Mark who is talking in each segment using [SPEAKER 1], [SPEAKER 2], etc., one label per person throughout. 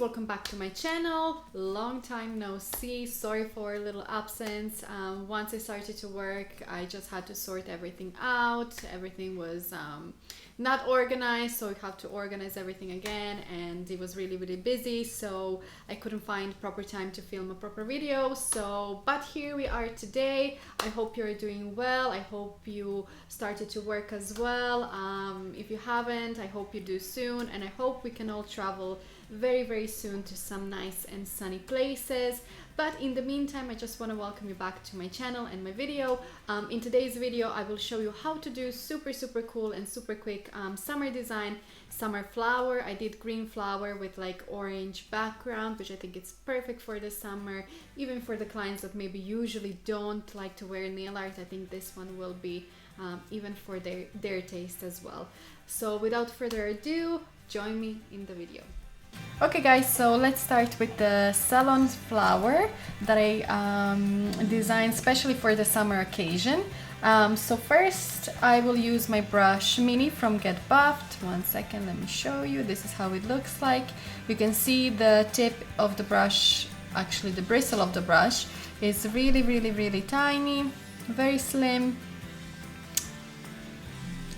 [SPEAKER 1] welcome back to my channel. Long time no see, sorry for a little absence. Once I started to work, I just had to sort everything out. Everything was not organized, so I had to organize everything again, and it was really busy, so I couldn't find proper time to film a proper video. But here we are today. I hope you're doing well. I hope you started to work as well. If you haven't, I hope you do soon, and I hope we can all travel very soon to some nice and sunny places. But in the meantime, I just want to welcome you back to my channel and my video. In today's video, I will show you how to do super cool and super quick summer design, summer flower. I did green flower with like orange background, which I think it's perfect for the summer, even for the clients that maybe usually don't like to wear nail art. I think this one will be even for their taste as well. So without further ado, join me in the video. Okay guys, so let's start with the salon flower that I designed especially for the summer occasion. So first I will use my brush Mini from Get Buffed. One second, let me show you. This is how it looks like. You can see the tip of the brush, actually the bristle of the brush is really tiny, very slim.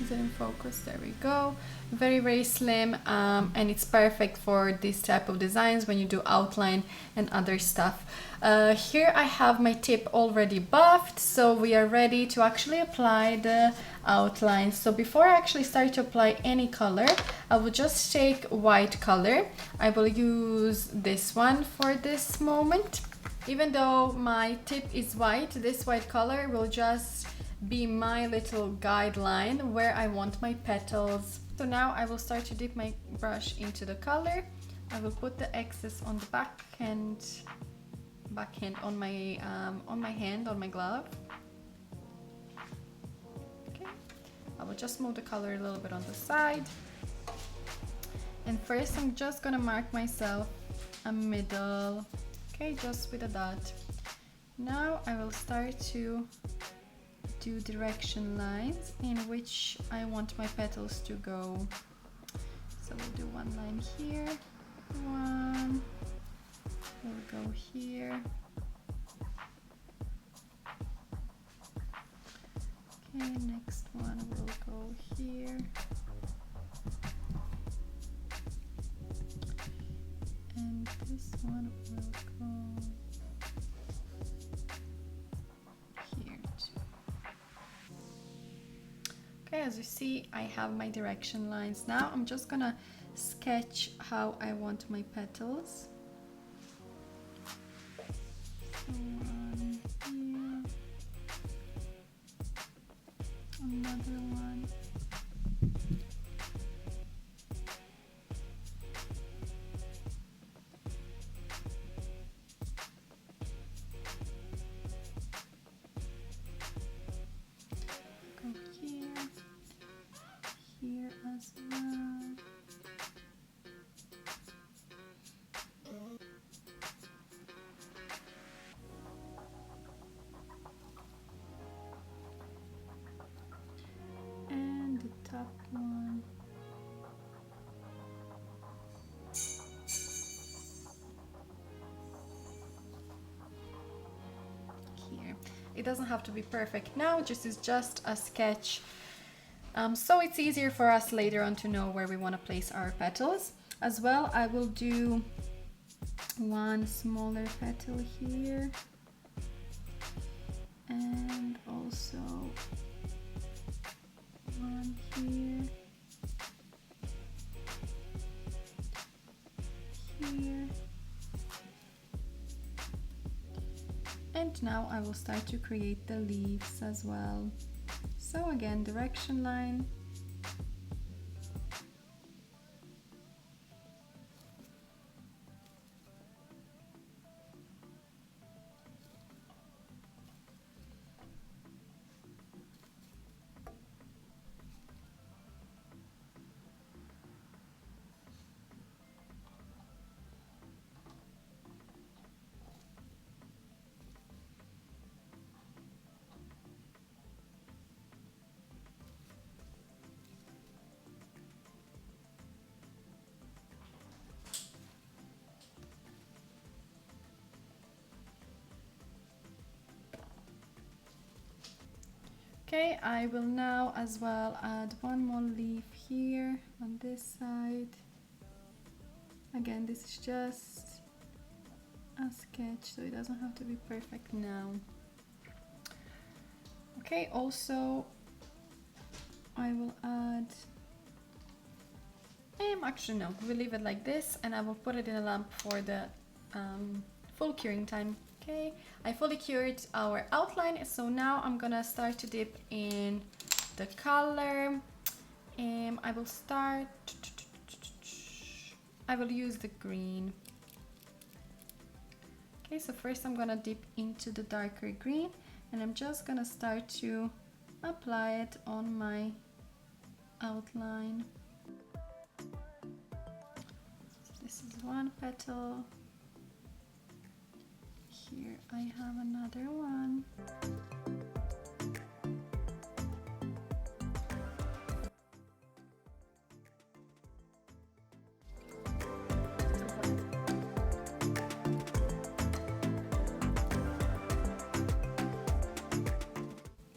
[SPEAKER 1] Is it in focus? There we go. Very slim, and it's perfect for this type of designs when you do outline and other stuff. Here I have my tip already buffed, so we are ready to actually apply the outline. So before I actually start to apply any color, I will just take white color. I will use this one for this moment. Even though my tip is white, this white color will just be my little guideline where I want my petals. So now I will start to dip my brush into the color. I will put the excess on the backhand on my hand, on my glove. Okay, I will just move the color a little bit on the side. And first I'm just gonna mark myself a middle, okay, just with a dot. Now I will start to do direction lines in which I want my petals to go. So we'll do one line here, one, we'll go here, okay, next one will go here, and this one will go here too. Okay, as you see, I have my direction lines. Now I'm just gonna sketch how I want my petals. So one here, another one. Go here as well. And the top one. Here. It doesn't have to be perfect now, this is just a sketch. So it's easier for us later on to know where we want to place our petals. As well, I will do one smaller petal here, and also one here, here, and now I will start to create the leaves as well. So again, direction line. Okay, I will now as well add one more leaf here on this side. Again, this is just a sketch, so it doesn't have to be perfect now. Okay, also I will add, actually no, we'll leave it like this, and I will put it in a lamp for the full curing time. Okay, I fully cured our outline, so now I'm gonna start to dip in the color. I will use the green. Okay, so first I'm gonna dip into the darker green, and I'm just gonna start to apply it on my outline. This is one petal. Here I have another one.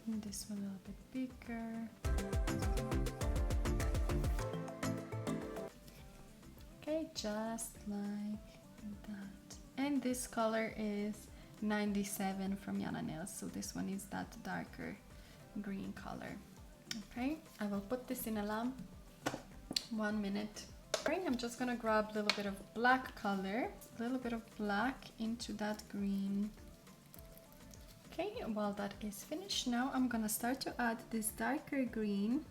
[SPEAKER 1] And this one a little bit bigger. Okay, just like that. And this color is 97 from Jana Nails, so this one is that darker green color. Okay, I will put this in a lamp. 1 minute. I'm just gonna grab a little bit of black color, a little bit of black into that green. Okay, while that is finished, now I'm gonna start to add this darker green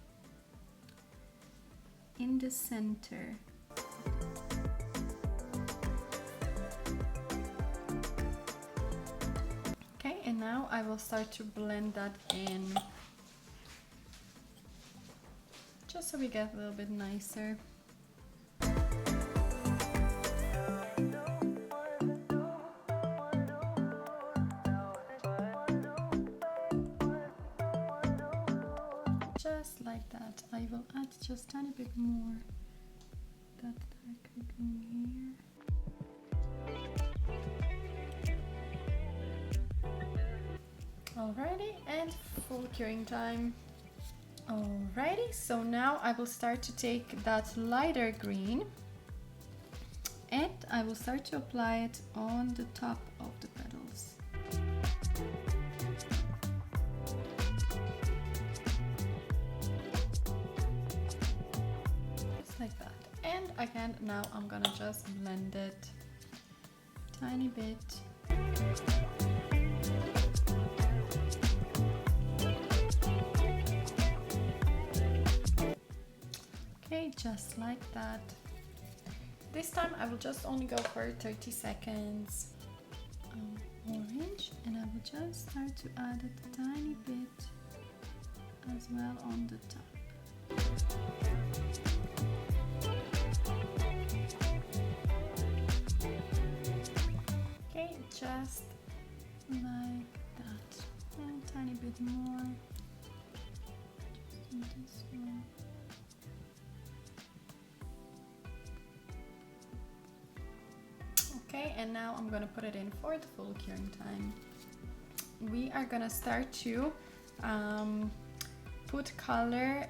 [SPEAKER 1] in the center. Okay, and now I will start to blend that in, just so we get a little bit nicer. Just like that. I will add just a tiny bit more that darker green here. Alrighty, and full curing time. Alrighty, so now I will start to take that lighter green and I will start to apply it on the top of the petals. Just like that. And again, now I'm gonna just blend it a tiny bit. Okay, just like that. This time I will just only go for 30 seconds. Orange, and I will just start to add it a tiny bit as well on the top. Okay, just like that. And a tiny bit more. Just on this one. Okay, and now I'm gonna put it in for the full curing time. We are gonna start to put color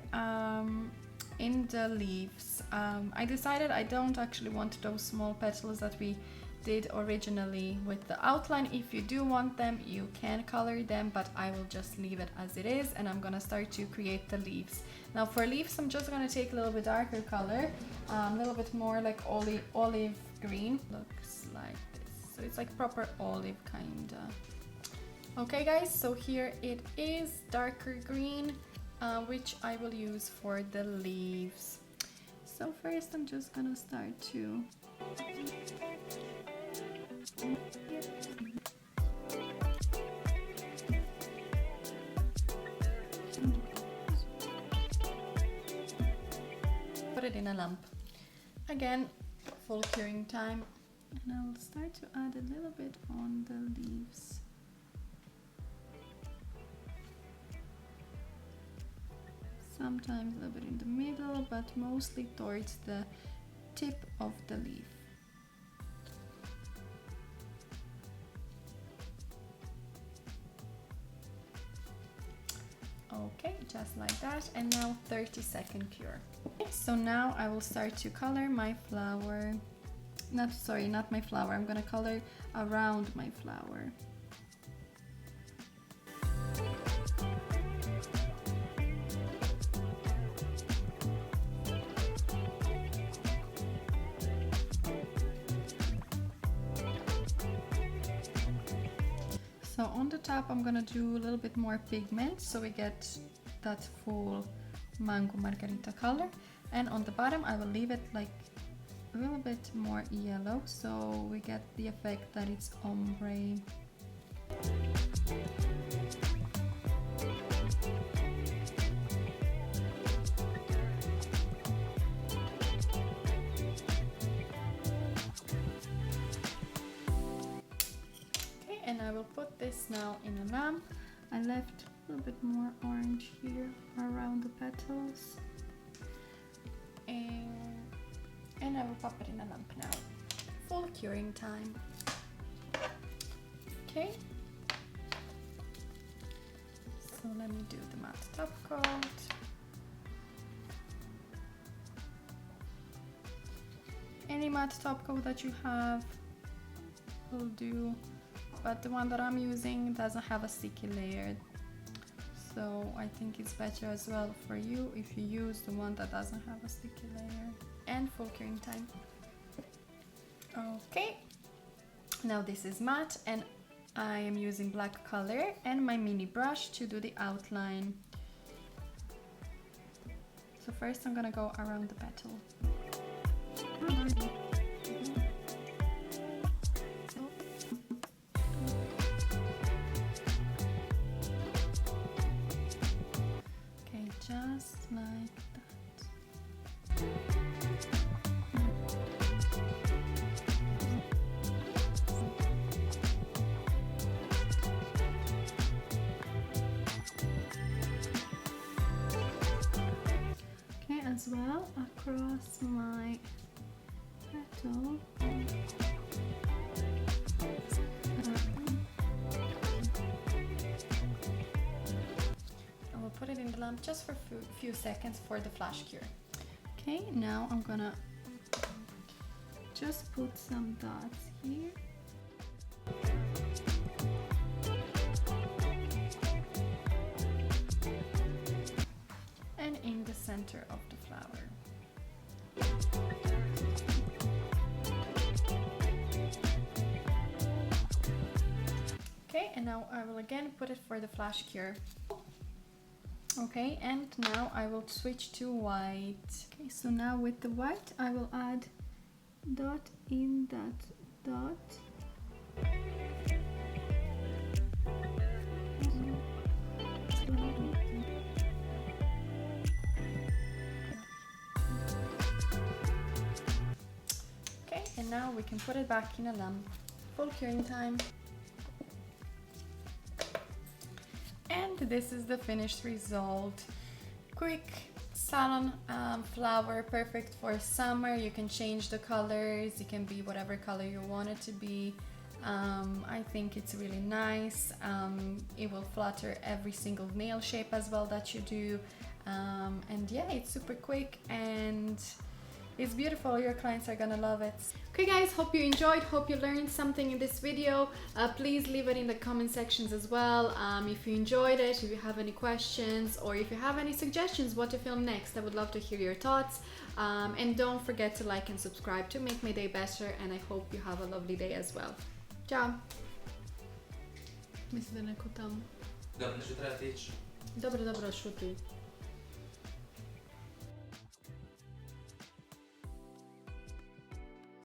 [SPEAKER 1] in the leaves. I decided I don't actually want those small petals that we did originally with the outline. If you do want them, you can color them, but I will just leave it as it is, and I'm gonna start to create the leaves. Now for leaves, I'm just gonna take a little bit darker color, a little bit more like olive green. Looks like this, so it's like proper olive kinda. Okay guys, so here it is, darker green, which I will use for the leaves. So first I'm just gonna start to put it in a lamp. Again, full curing time, and I will start to add a little bit on the leaves. Sometimes a little bit in the middle, but mostly towards the tip of the leaf. Okay, just like that. And now 30-second cure. So now I will start to color my flower. Not my flower. I'm gonna color around my flower. So on the top I'm gonna do a little bit more pigment so we get that full mango margarita color, and on the bottom I will leave it like a little bit more yellow so we get the effect that it's ombre. And I will put this now in a lamp. I left a little bit more orange here around the petals. And I will pop it in a lamp now. Full curing time. Okay. So let me do the matte top coat. Any matte top coat that you have will do. But the one that I'm using doesn't have a sticky layer, so I think it's better as well for you if you use the one that doesn't have a sticky layer. And full curing time. Okay, now this is matte and I am using black color and my mini brush to do the outline. So first I'm gonna go around the petal. Just like that. Okay, as well across my petal. Put it in the lamp just for a few seconds for the flash cure. Okay, now I'm gonna just put some dots here. And in the center of the flower. Okay, and now I will again put it for the flash cure. Okay, and now I will switch to white. Okay, so now with the white I will add dot in that dot. Okay, and now we can put it back in a lamp. Full curing time. And this is the finished result. Quick salon flower, perfect for summer. You can change the colors, it can be whatever color you want it to be. I think it's really nice. It will flutter every single nail shape as well that you do. And yeah, it's super quick and it's beautiful. Your clients are gonna love it. Okay guys, hope you enjoyed, hope you learned something in this video. Please leave it in the comment sections as well. If you enjoyed it, if you have any questions or if you have any suggestions what to film next, I would love to hear your thoughts. And don't forget to like and subscribe to make my day better, and I hope you have a lovely day as well. Ciao! Mislim da neko tamo.
[SPEAKER 2] Dobro, što treba tići?
[SPEAKER 1] Dobro, šutuj.